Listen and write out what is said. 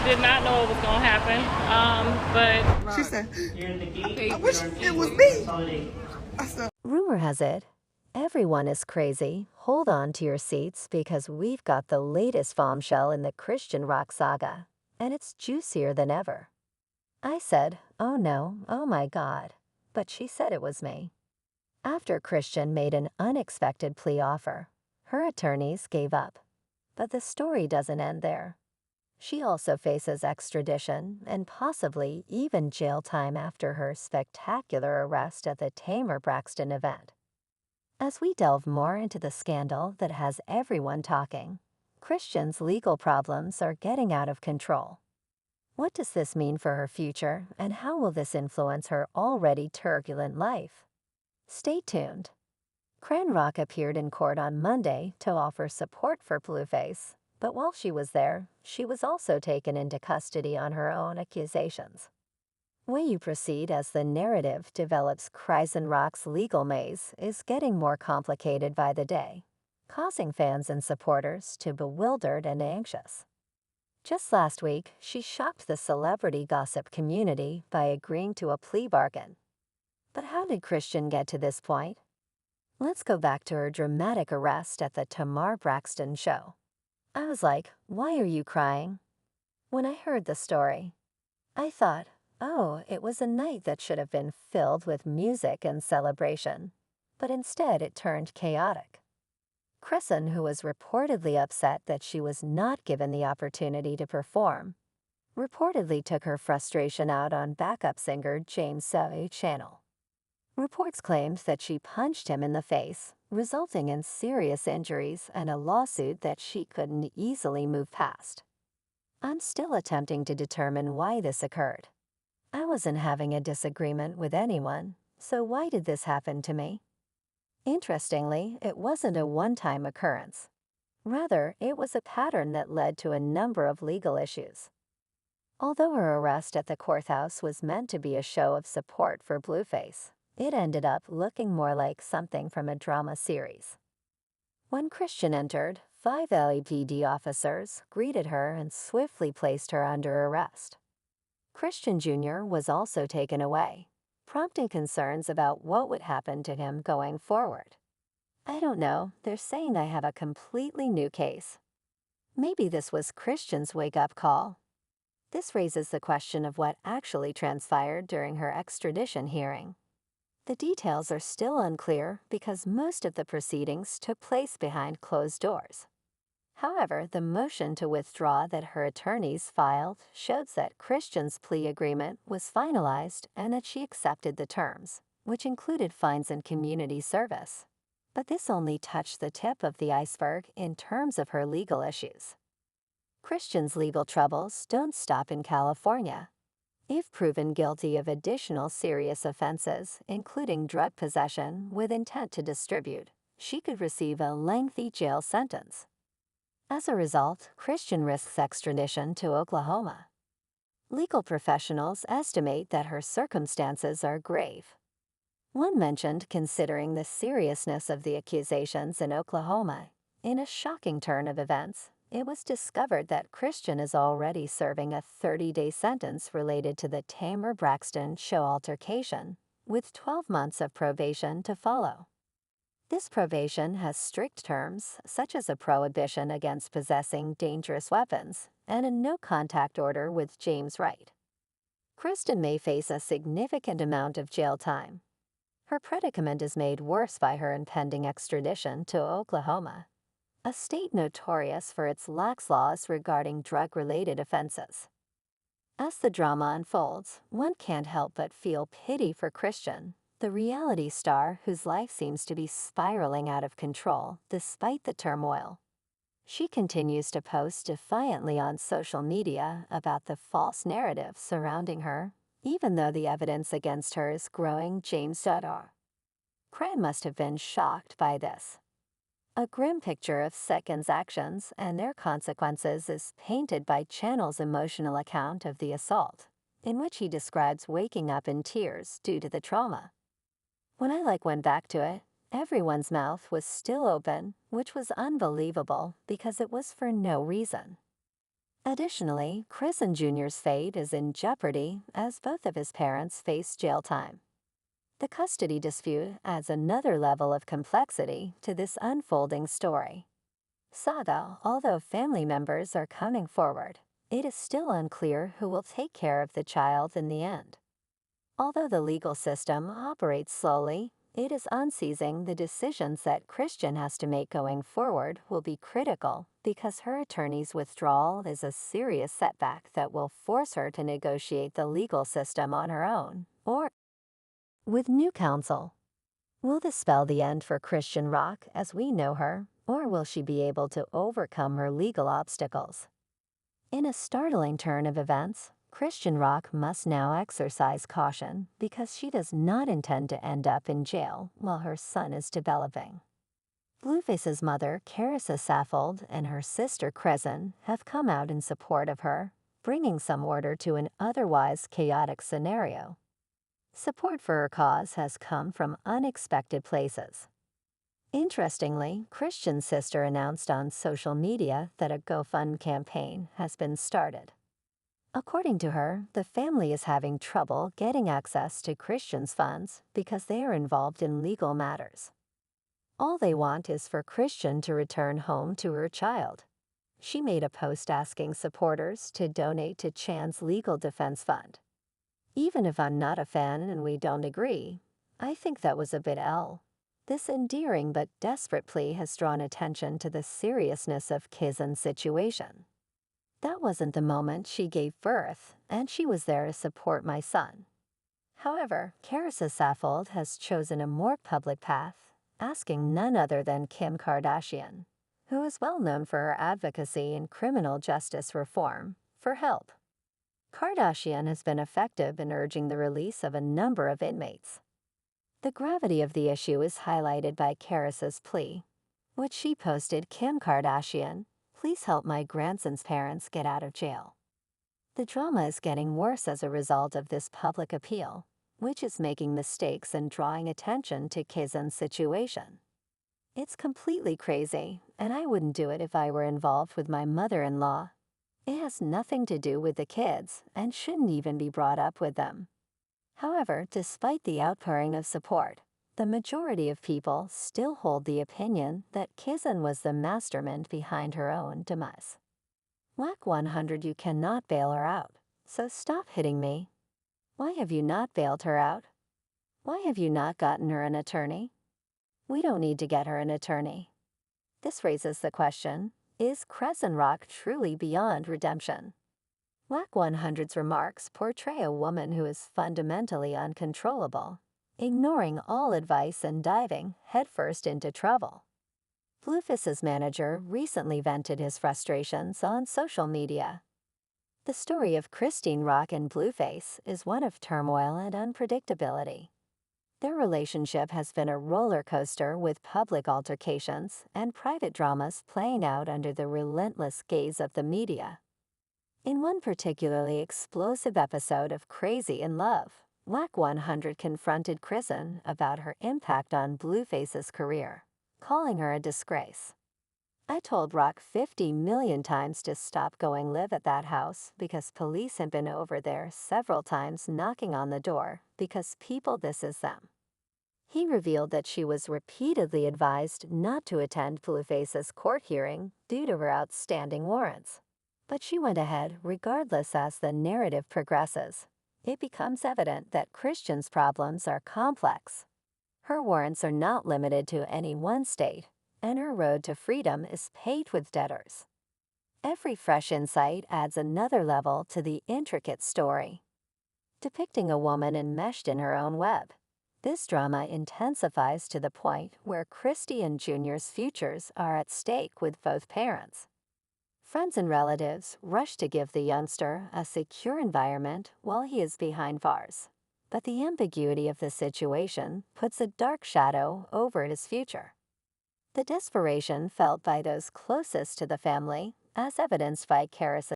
did not know it was going to happen. But She said, I wish it was me. I said, Rumor has it, everyone is crazy. Hold on to your seats because we've got the latest bombshell in the Chrisean Rock saga, and it's juicier than ever. I said, oh no, oh my God, but she said it was me. After Chrisean made an unexpected plea offer, her attorneys gave up. But the story doesn't end there. She also faces extradition and possibly even jail time after her spectacular arrest at the Tamer Braxton event. As we delve more into the scandal that has everyone talking, Chrisean's legal problems are getting out of control. What does this mean for her future, and how will this influence her already turbulent life? Stay tuned. Chrisean Rock appeared in court on Monday to offer support for Blueface, but while she was there, she was also taken into custody on her own accusations. Way you proceed as the narrative develops. Chrisean Rock's legal maze is getting more complicated by the day, causing fans and supporters to be bewildered and anxious. Just last week, she shocked the celebrity gossip community by agreeing to a plea bargain. But how did Chrisean get to this point? Let's go back to her dramatic arrest at the Tamer Braxton show. I was like, why are you crying? When I heard the story, I thought, oh, it was a night that should have been filled with music and celebration, but instead it turned chaotic. Chrisean, who was reportedly upset that she was not given the opportunity to perform, reportedly took her frustration out on backup singer James channel. Reports claimed that she punched him in the face, resulting in serious injuries and a lawsuit that she couldn't easily move past. I'm still attempting to determine why this occurred. I wasn't having a disagreement with anyone, so why did this happen to me? Interestingly, it wasn't a one-time occurrence. Rather, it was a pattern that led to a number of legal issues. Although her arrest at the courthouse was meant to be a show of support for Blueface, it ended up looking more like something from a drama series. When Chrisean entered, 5 LAPD officers greeted her and swiftly placed her under arrest. Chrisean Jr. was also taken away, prompting concerns about what would happen to him going forward. I don't know, they're saying I have a completely new case. Maybe this was Chrisean's wake-up call. This raises the question of what actually transpired during her extradition hearing. The details are still unclear because most of the proceedings took place behind closed doors. However, the motion to withdraw that her attorneys filed shows that Chrisean's plea agreement was finalized and that she accepted the terms, which included fines and community service. But this only touched the tip of the iceberg in terms of her legal issues. Chrisean's legal troubles don't stop in California. If proven guilty of additional serious offenses, including drug possession with intent to distribute, she could receive a lengthy jail sentence. As a result, Chrisean risks extradition to Oklahoma. Legal professionals estimate that her circumstances are grave. One mentioned considering the seriousness of the accusations in Oklahoma. In a shocking turn of events, it was discovered that Chrisean is already serving a 30-day sentence related to the Tamer Braxton show altercation, with 12 months of probation to follow. This probation has strict terms, such as a prohibition against possessing dangerous weapons and a no-contact order with James Wright. Chrisean may face a significant amount of jail time. Her predicament is made worse by her impending extradition to Oklahoma, a state notorious for its lax laws regarding drug-related offenses. As the drama unfolds, one can't help but feel pity for Chrisean, the reality star whose life seems to be spiraling out of control despite the turmoil. She continues to post defiantly on social media about the false narrative surrounding her, even though the evidence against her is growing. Chrisean must have been shocked by this. A grim picture of Second's actions and their consequences is painted by Channel's emotional account of the assault, in which he describes waking up in tears due to the trauma. When I went back to it, everyone's mouth was still open, which was unbelievable because it was for no reason. Additionally, Chrisean Jr.'s fate is in jeopardy as both of his parents face jail time. The custody dispute adds another level of complexity to this unfolding story. Saga, although family members are coming forward, it is still unclear who will take care of the child in the end. Although the legal system operates slowly, it is unseizing the decisions that Chrisean has to make going forward will be critical because her attorney's withdrawal is a serious setback that will force her to negotiate the legal system on her own, or with new counsel. Will this spell the end for Chrisean Rock as we know her, or will she be able to overcome her legal obstacles? In a startling turn of events, Chrisean Rock must now exercise caution because she does not intend to end up in jail while her son is developing. Blueface's mother, Carissa Saffold, and her sister Chrisean have come out in support of her, bringing some order to an otherwise chaotic scenario. Support for her cause has come from unexpected places. Interestingly, Chrisean's sister announced on social media that a GoFundMe campaign has been started. According to her, the family is having trouble getting access to Chrisean's funds because they are involved in legal matters. All they want is for Chrisean to return home to her child. She made a post asking supporters to donate to Chan's legal defense fund. Even if I'm not a fan and we don't agree, I think that was a bit L. This endearing but desperate plea has drawn attention to the seriousness of Chrisean's situation. That wasn't the moment she gave birth, and she was there to support my son. However, Carissa Saffold has chosen a more public path, asking none other than Kim Kardashian, who is well known for her advocacy in criminal justice reform, for help. Kardashian has been effective in urging the release of a number of inmates. The gravity of the issue is highlighted by Carissa's plea, which she posted, "Kim Kardashian, please help my grandson's parents get out of jail." The drama is getting worse as a result of this public appeal, which is making mistakes and drawing attention to Chrisean's situation. It's completely crazy, and I wouldn't do it if I were involved with my mother-in-law. It has nothing to do with the kids and shouldn't even be brought up with them. However, despite the outpouring of support, the majority of people still hold the opinion that Chrisean was the mastermind behind her own demise. Whack 100, you cannot bail her out, so stop hitting me. Why have you not bailed her out? Why have you not gotten her an attorney? We don't need to get her an attorney. This raises the question, is Chrisean Rock truly beyond redemption? Whack 100's remarks portray a woman who is fundamentally uncontrollable, ignoring all advice and diving headfirst into trouble. Blueface's manager recently vented his frustrations on social media. The story of Chrisean Rock and Blueface is one of turmoil and unpredictability. Their relationship has been a roller coaster with public altercations and private dramas playing out under the relentless gaze of the media. In one particularly explosive episode of Crazy in Love, Whack 100 confronted Chrisean about her impact on Blueface's career, calling her a disgrace. "I told Rock 50 million times to stop going live at that house because police had been over there several times knocking on the door because people this is them." He revealed that she was repeatedly advised not to attend Blueface's court hearing due to her outstanding warrants. But she went ahead regardless. As the narrative progresses, it becomes evident that Chrisean's problems are complex. Her warrants are not limited to any one state, and her road to freedom is paved with debtors. Every fresh insight adds another level to the intricate story. Depicting a woman enmeshed in her own web, this drama intensifies to the point where Chrisean Jr.'s futures are at stake with both parents. Friends and relatives rush to give the youngster a secure environment while he is behind bars. But the ambiguity of the situation puts a dark shadow over his future. The desperation felt by those closest to the family, as evidenced by Carissa